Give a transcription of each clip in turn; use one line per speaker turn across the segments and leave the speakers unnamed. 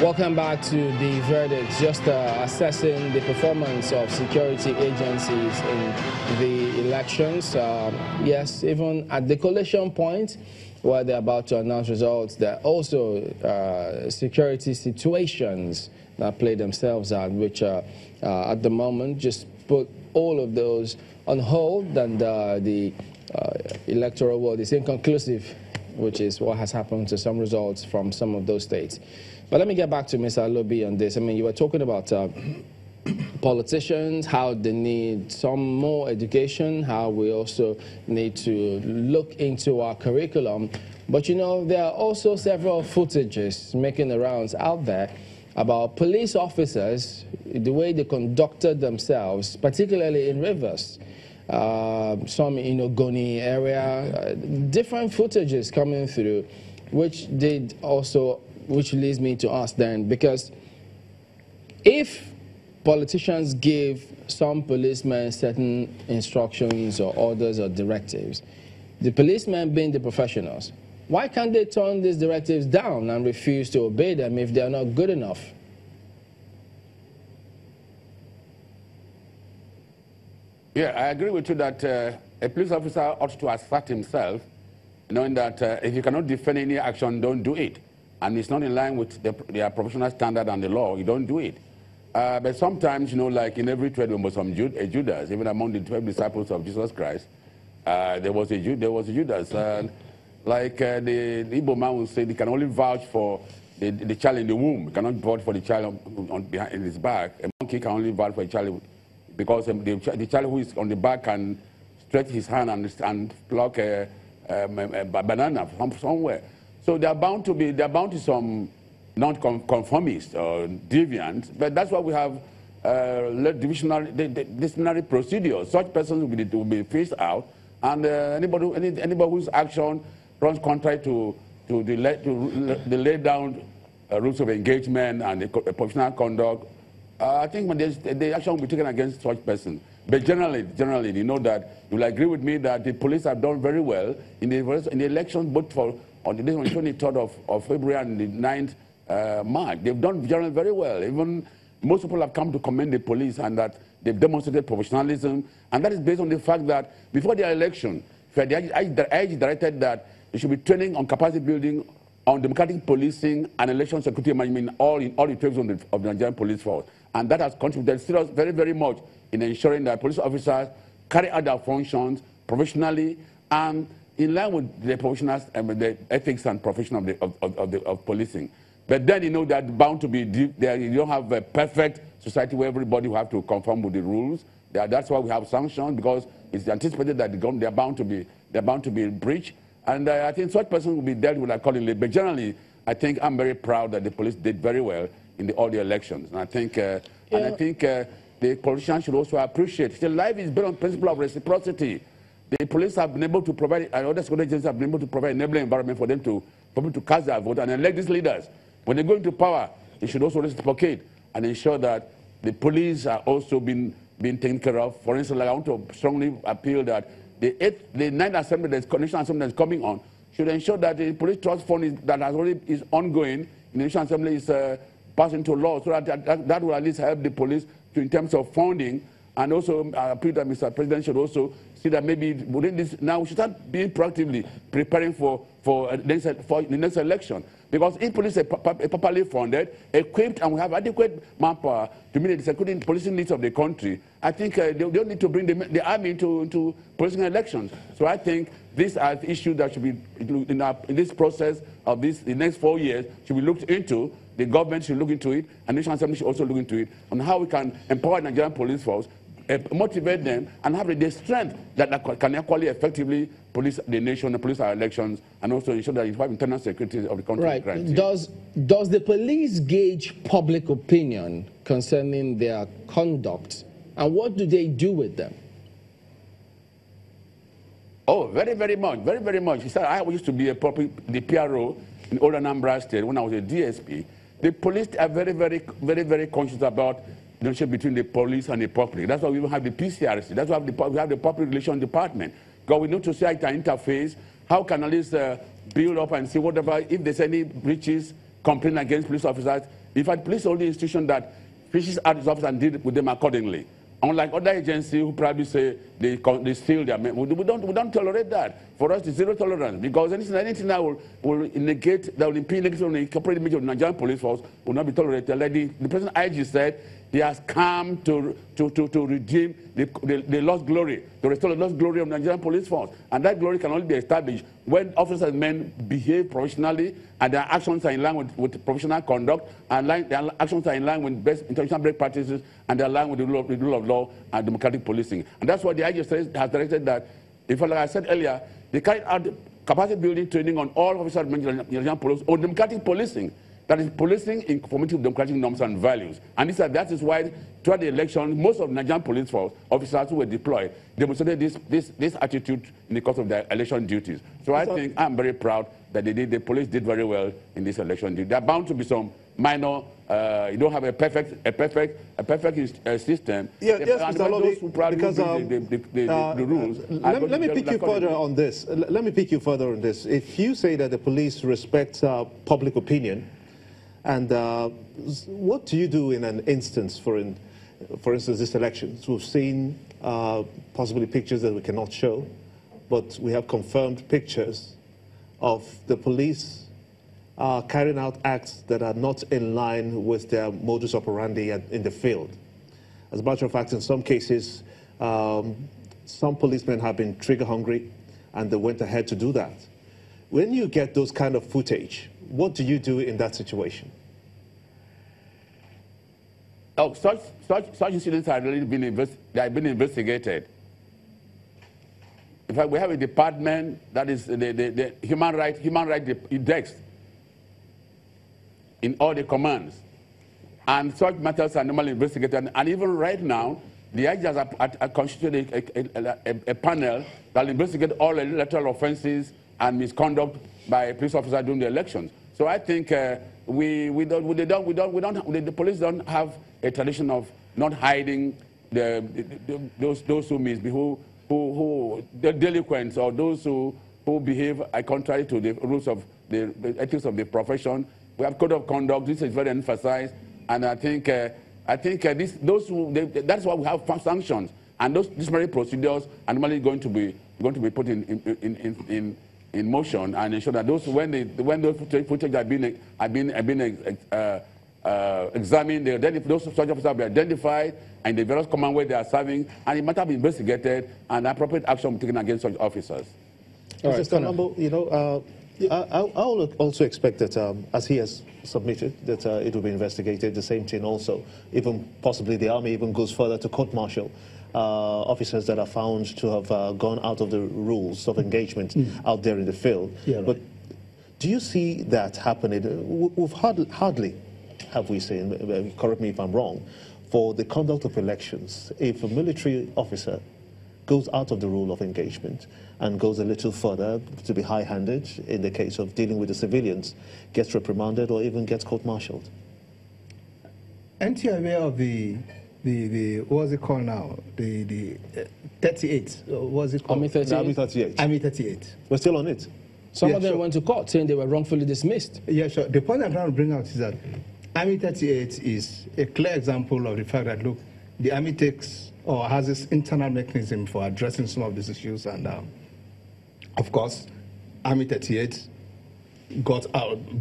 Welcome back to the verdict. Just assessing the performance of security agencies in the elections. Yes, even at the collation point where they're about to announce results, there are also security situations that play themselves out, which at the moment just put all of those on hold, and the electoral world is inconclusive, which is what has happened to some results from some of those states. But let me get back to Mr. Alobi on this. I mean, you were talking about politicians, how they need some more education, how we also need to look into our curriculum. But, you know, there are also several footages making the rounds out there about police officers, the way they conducted themselves, particularly in Rivers, some in Ogoni area, different footages coming through, which leads me to ask then, because if politicians give some policemen certain instructions or orders or directives, the policemen being the professionals, why can't they turn these directives down and refuse to obey them if they are not good enough?
Yeah, I agree with you that a police officer ought to assert himself, knowing that if you cannot defend any action, don't do it. And it's not in line with their professional standard and the law, you don't do it. But sometimes, you know, like in every trade, there was some Judas, even among the 12 disciples of Jesus Christ, there was a Judas. Like the Igbo man will say, they can only vouch for the child in the womb. Cannot vouch for the child behind his back. A monkey can only vouch for a child because the child who is on the back can stretch his hand and pluck a banana from somewhere. So they are bound to some non-conformists or deviants, but that's why we have disciplinary procedures. Such persons will be phased out, and anybody whose action runs contrary to the laid down rules of engagement and the professional conduct, I think the action will be taken against such person. But generally, you know that you will agree with me that the police have done very well in the elections, both on the 23rd of February and the 9th March. They've done generally very well. Even most people have come to commend the police and that they've demonstrated professionalism. And that is based on the fact that before the election, I directed that they should be training on capacity building, on democratic policing and election security management in all the trades of the Nigerian police force. And that has contributed very, very much in ensuring that police officers carry out their functions professionally and in line with the professionals and the ethics and profession of policing. But then you know that bound to be there. You don't have a perfect society where everybody will have to conform with the rules. That's why we have sanctions, because it's anticipated that they're bound to be breached. And I think such persons will be dealt with accordingly. But generally, I think I'm very proud that the police did very well in all the elections. And I think the politicians should also appreciate. The life is built on principle of reciprocity. The police have been able to provide, and other security agencies have been able to provide an enabling environment for them to cast their vote and elect these leaders. When they go into power, they should also reciprocate and ensure that the police are also being taken care of. For instance, like I want to strongly appeal that the 9th Assembly, the National Assembly that's coming on, should ensure that the police trust fund that is ongoing in the National Assembly is passed into law, so that will at least help the police in terms of funding. And also, I appeal that Mr. President should also see that maybe within this, now we should start being proactively preparing for the next election. Because if police are properly funded, equipped, and we have adequate manpower to meet the security and policing needs of the country, I think they don't need to bring the army into policing elections. So I think these are issues that should be, in this process of the next 4 years, should be looked into. The government should look into it, and the National Assembly should also look into it, on how we can empower the Nigerian police force, motivate them, and have the strength that can equally effectively police the nation, and police our elections, and also ensure that you have internal security of the country.
Right. Does the police gauge public opinion concerning their conduct, and what do they do with them?
Oh, very, very much, very, very much. He said, I used to be the PRO in Old Anambra State when I was a DSP. The police are very, very, very, very conscious about the relationship between the police and the public. That's why we even have the PCRC. That's why we have the Public Relations Department. Because we need to see how it can interface, how can at least build up and see whatever, if there's any breaches, complaint against police officers, In fact, police is the only institution that fishes out its officers and deals with them accordingly. Unlike other agencies who probably say they steal their men. We don't tolerate that. For us, it's zero tolerance, because anything that will negate, that will impede on the corporate image of the Nigerian police force will not be tolerated. Like the President IG said, he has come to redeem the lost glory, to restore the lost glory of the Nigerian police force. And that glory can only be established when officers and men behave professionally, and their actions are in line with professional conduct, and their actions are in line with best international best practices, and they're in line with the rule of law and democratic policing. And that's why the IG has directed that, in fact, like I said earlier, they carried out capacity building training on all officers of the Nigerian police on democratic policing. That is policing in conformity with democratic norms and values. And that is why, throughout the election, most of the Nigerian police force officers who were deployed demonstrated this attitude in the course of their election duties. So I think I'm very proud that the police did very well in this election. There are bound to be some minor. You don't have a perfect system.
Yeah, yes, Mr. Lobby, because
the rules.
Let me pick you further on this. Let me pick you further on this. If you say that the police respect public opinion, and what do you do in an instance, for instance, this election? We've seen possibly pictures that we cannot show, but we have confirmed pictures of the police carrying out acts that are not in line with their modus operandi in the field. As a matter of fact, in some cases, some policemen have been trigger hungry, and they went ahead to do that. When you get those kind of footage, what do you do in that situation?
Oh, such incidents have already been investigated. In fact, we have a department that is the human rights index in all the commands, and such matters are normally investigated. And even right now, the IG has constituted a panel that will investigate all electoral offences and misconduct by police officers during the elections. So I think the police don't have a tradition of not hiding those who misbehave, the delinquents, or those who behave contrary to the rules of the ethics of the profession. We have code of conduct. This is very emphasized, and I think that's why we have sanctions, and those disciplinary procedures are normally going to be put in motion, and ensure that when those footage have been examined, those such officers will be identified and the various command where they are serving, and it might have been investigated and appropriate action will be taken against such officers.
Mr. Nambo, you know, I will also expect that, as he has submitted, that it will be investigated. The same thing also, even possibly the army even goes further to court-martial officers that are found to have gone out of the rules of engagement out there in the field. Yeah, right. But do you see that happening? We've hardly have we seen, correct me if I'm wrong, for the conduct of elections, if a military officer goes out of the rule of engagement and goes a little further to be high-handed in the case of dealing with the civilians, gets reprimanded or even gets court-martialed?
Aren't you aware of the what's it called now? The 38. What's it called?
Army 38. Army 38.
Army 38.
We're still on it.
Some of them went to court saying they were wrongfully dismissed.
Yeah, sure. The point I'm trying to bring out is that Army 38 is a clear example of the fact that, look, the Army takes or has this internal mechanism for addressing some of these issues, and of course, Army 38 got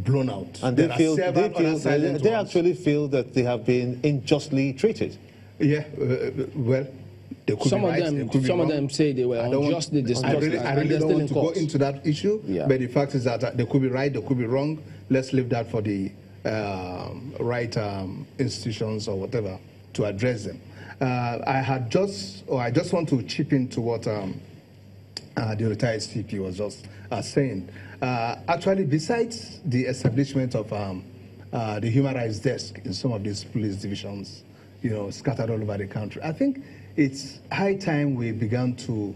blown out.
And they actually feel that they have been unjustly treated.
Yeah, well, they could
some
be
of
right,
them,
could be
some
wrong.
of them say they were unjustly discharged.
I really don't want to go into that issue, but the fact is that they could be right, they could be wrong. Let's leave that for the right institutions or whatever to address them. I just want to chip into what the retired CP was just saying. Actually, besides the establishment of the human rights desk in some of these police divisions, you know, scattered all over the country, I think it's high time we began to,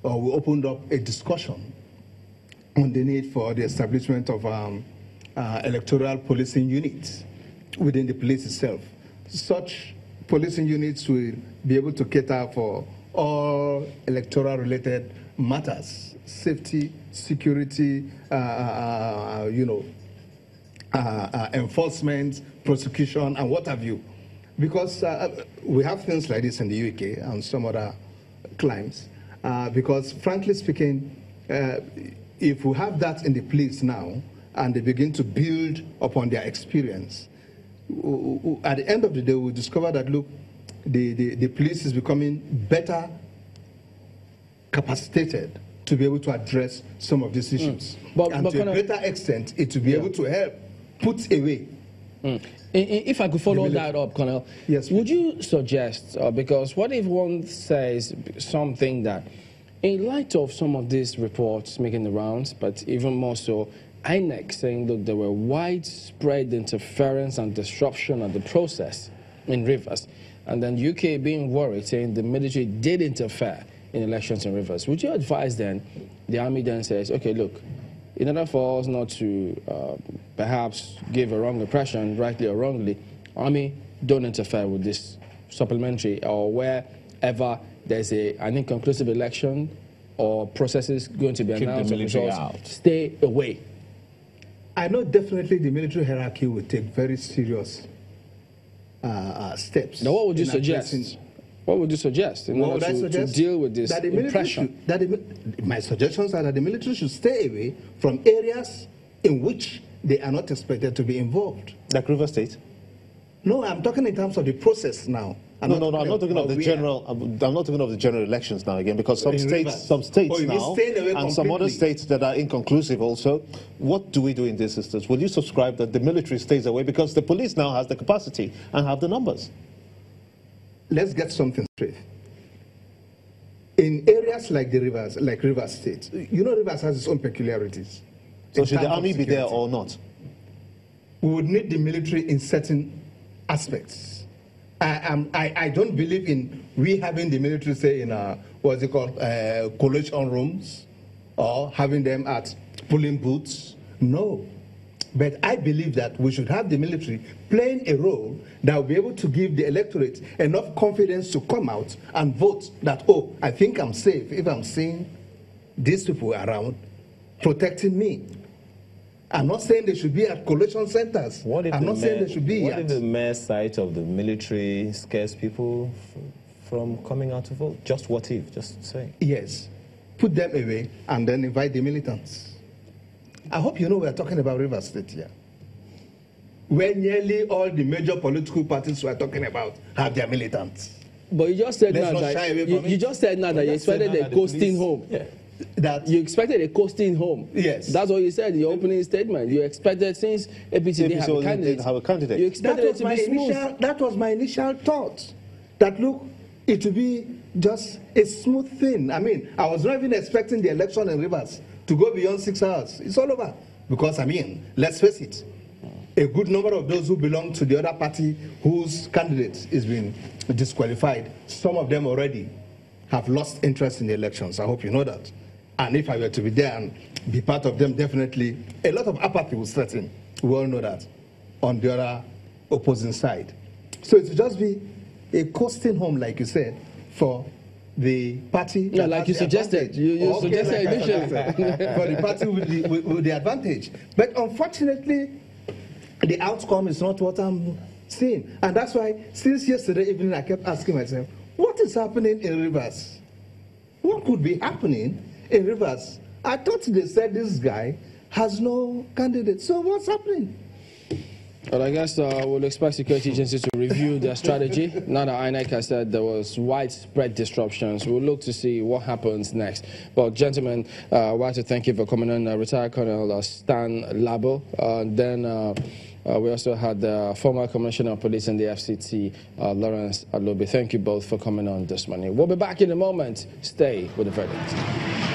or we opened up a discussion on the need for the establishment of electoral policing units within the police itself. Such policing units will be able to cater for all electoral-related matters, safety, security, enforcement, prosecution and what have you. Because we have things like this in the UK and some other climes. Because frankly speaking, if we have that in the police now and they begin to build upon their experience, at the end of the day, we discover that, look, the police is becoming better capacitated to be able to address some of these issues. But to a greater extent, it will be able to help put away.
If I could follow that up, Colonel,
yes,
would you suggest, because what if one says something that, in light of some of these reports making the rounds, but even more so, INEC saying that there were widespread interference and disruption of the process in Rivers, and then UK being worried, saying the military did interfere in elections in Rivers, would you advise then, the army then says, okay, look, in order for us not to perhaps give a wrong impression, rightly or wrongly, army don't interfere with this supplementary, or wherever there's an inconclusive election or processes going to be announced, results, stay away?
I know definitely the military hierarchy will take very serious steps.
Now, what would you suggest? What would you suggest in order to deal with this impression?
My suggestions are that the military should stay away from areas in which they are not expected to be involved.
Like River State?
No, I'm talking in terms of the process now.
I'm not talking of the general. I'm not talking of the general elections now again, because some states now, and some other states that are inconclusive also. What do we do in this instance? Will you subscribe that the military stays away, because the police now has the capacity and have the numbers?
Let's get something straight. In areas like the Rivers, like Rivers State, you know, Rivers has its own peculiarities.
So should the army be there or not?
We would need the military in certain aspects. I don't believe in we having the military, say, in what's it called, collation rooms, or having them at polling booths. No. But I believe that we should have the military playing a role that will be able to give the electorate enough confidence to come out and vote that, oh, I think I'm safe if I'm seeing these people around protecting me. I'm not saying they should be at collation centers. I'm not saying they should be
What if the mere sight of the military scares people from coming out to vote? Just what if? Just say.
Yes. Put them away and then invite the militants. I hope you know we're talking about Rivers State here, where nearly all the major political parties we're talking about have their militants.
But you just said now that you expected a coasting home.
Yeah. That
you expected a coasting home.
Yes.
That's what you said in your opening statement. You expected, since APT didn't have a candidate, you expected it to be smooth.
That was my initial thought. That, look, it would be just a smooth thing. I mean, I was not even expecting the election in Rivers to go beyond 6 hours. It's all over. Because, I mean, let's face it, a good number of those who belong to the other party whose candidate is being disqualified, some of them already have lost interest in the elections. I hope you know that. And if I were to be there and be part of them, definitely a lot of apathy will set in. We all know that on the other opposing side. So it will just be a coasting home, like you said, for the party.
Yeah, like you suggested. You suggested initially.
For the party with the advantage. But unfortunately, the outcome is not what I'm seeing. And that's why, since yesterday evening, I kept asking myself, what is happening in Rivers? What could be happening in Rivers? I thought they said this guy has no candidate. So what's happening?
Well, I guess we'll expect security agencies to review their strategy. Now that INEC has said there was widespread disruptions, we'll look to see what happens next. But gentlemen, I want to thank you for coming on. Retired Colonel Stan Labo. We also had the former Commissioner of Police in the FCT, Lawrence Alobi. Thank you both for coming on this morning. We'll be back in a moment. Stay with the verdict.